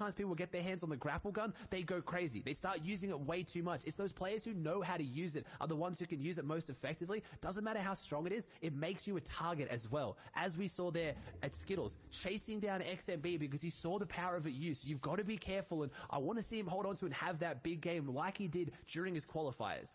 times people get their hands on the grapple gun, they go crazy. They start using it way too much. It's those players who know how to use it are the ones who can use it most effectively. Doesn't matter how strong it is, it makes you a target as well. As we saw there at Skittles, chasing down XMB because he saw the power of it used. You've got to be careful, and I want to see him hold on to it and have that big game like he did during his qualifiers.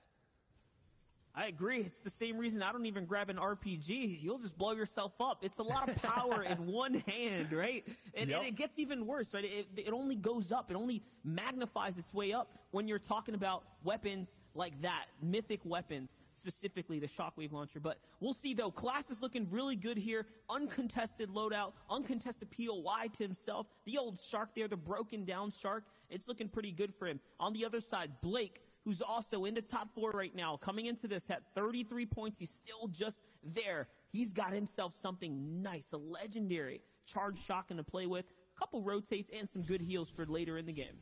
I agree. It's the same reason I don't even grab an RPG. You'll just blow yourself up. It's a lot of power in one hand, right? And it gets even worse, right? It only goes up. It only magnifies its way up when you're talking about weapons like that, mythic weapons, specifically the Shockwave Launcher. But we'll see, though. Class is looking really good here. Uncontested loadout, uncontested POI to himself. The old Shark there, the broken down Shark. It's looking pretty good for him. On the other side, Blake, who's also in the top 4 right now, coming into this at 33 points. He's still just there. He's got himself something nice, a legendary charge shotgun to play with, a couple rotates, and some good heals for later in the game.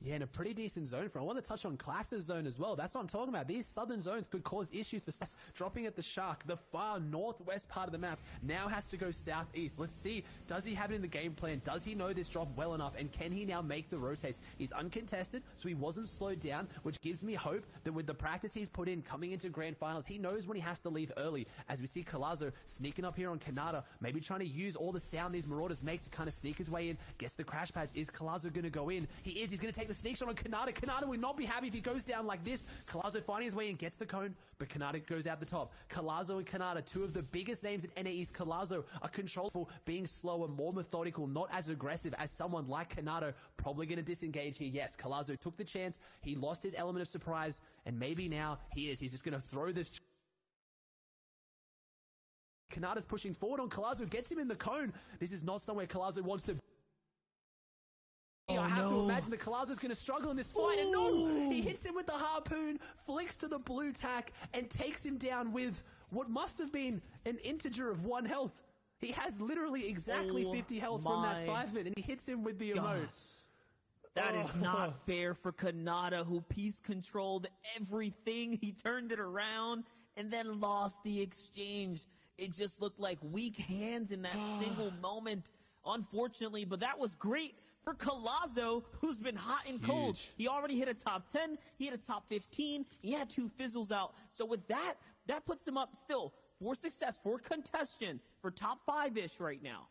Yeah, and a pretty decent zone for him. I want to touch on Class's zone as well. That's what I'm talking about. These southern zones could cause issues for us. Dropping at the Shark, the far northwest part of the map, now has to go southeast. Let's see, does he have it in the game plan? Does he know this drop well enough? And can he now make the rotates? He's uncontested, so he wasn't slowed down, which gives me hope that with the practice he's put in coming into grand finals, he knows when he has to leave early. As we see Colazo sneaking up here on Kanata, maybe trying to use all the sound these Marauders make to kind of sneak his way in. Gets the crash pads. Is Colazo going to go in? He is. He's going to take the sneak shot on Kanata. Kanata would not be happy if he goes down like this. Colazo finding his way in, gets the cone, but Kanata goes out the top. Colazo and Kanata, two of the biggest names in NA East. Colazo, a controllable, being slower, more methodical, not as aggressive as someone like Kanata. Probably going to disengage here. Yes, Colazo took the chance. He lost his element of surprise, and maybe now he's just going to throw this. Kanata's pushing forward on Colazo, gets him in the cone. This is not somewhere Colazo wants to. I have to imagine that Colazo's going to struggle in this fight, and no! He hits him with the harpoon, flicks to the blue tack, and takes him down with what must have been an integer of 1 health. He has literally exactly 50 health from that siphon, and he hits him with the emote. That is not fair for Kanata, who piece controlled everything. He turned it around and then lost the exchange. It just looked like weak hands in that single moment, unfortunately, but that was great for Colazo, who's been hot and cold. He already hit a top 10. He hit a top 15. He had 2 fizzles out. So with that, that puts him up still for success, for contention, for top 5-ish right now.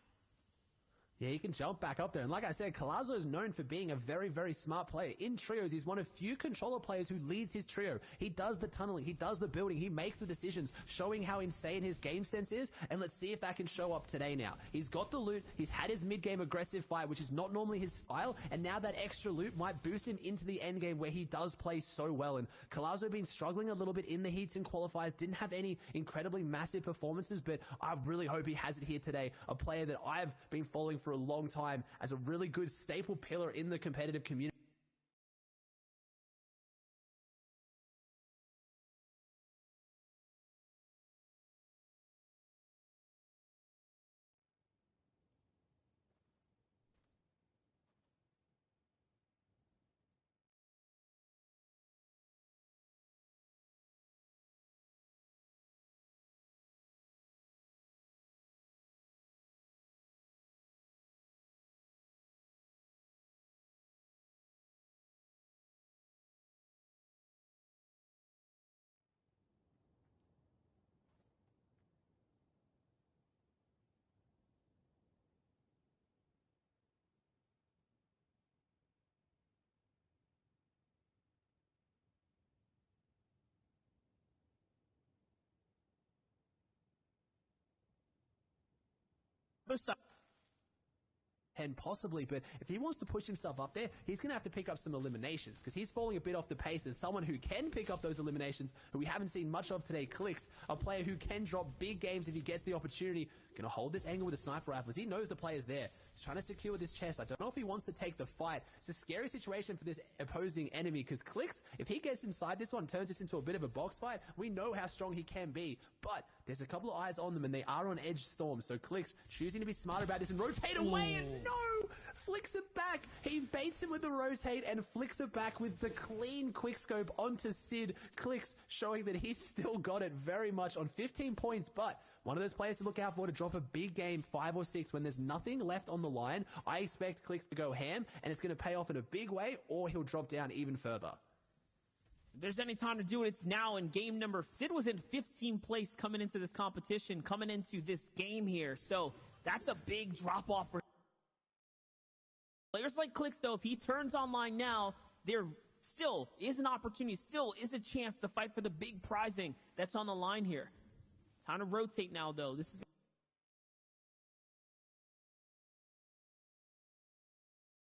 Yeah, he can jump back up there. And like I said, Colazo is known for being a very, very smart player. In trios, he's one of few controller players who leads his trio. He does the tunneling. He does the building. He makes the decisions, showing how insane his game sense is. And let's see if that can show up today now. He's got the loot. He's had his mid-game aggressive fight, which is not normally his style. And now that extra loot might boost him into the end game where he does play so well. And Colazo been struggling a little bit in the heats and qualifiers. Didn't have any incredibly massive performances, but I really hope he has it here today. A player that I've been following for a long time as a really good staple pillar in the competitive community. And possibly, but if he wants to push himself up there, he's going to have to pick up some eliminations because he's falling a bit off the pace. As someone who can pick up those eliminations, who we haven't seen much of today, Clicks, a player who can drop big games if he gets the opportunity, going to hold this angle with a sniper rifle as he knows the player's there. He's trying to secure this chest. I don't know if he wants to take the fight. It's a scary situation for this opposing enemy because Clicks, if he gets inside this one, turns this into a bit of a box fight, we know how strong he can be. But there's a couple of eyes on them and they are on edge storm. So Clicks choosing to be smart about this and rotate away and no! Flicks it back. He baits hits him with the rotate and flicks it back with the clean quickscope onto Sid. Clicks, showing that he's still got it very much on 15 points, but one of those players to look out for to drop a big game, 5 or 6, when there's nothing left on the line. I expect Clicks to go ham, and it's going to pay off in a big way, or he'll drop down even further. If there's any time to do it, it's now in game number. Sid was in 15th place coming into this competition, coming into this game here. So that's a big drop-off for players like Clicks, though. If he turns online now, there still is an opportunity, still is a chance to fight for the big prizing that's on the line here. Time to rotate now, though. This is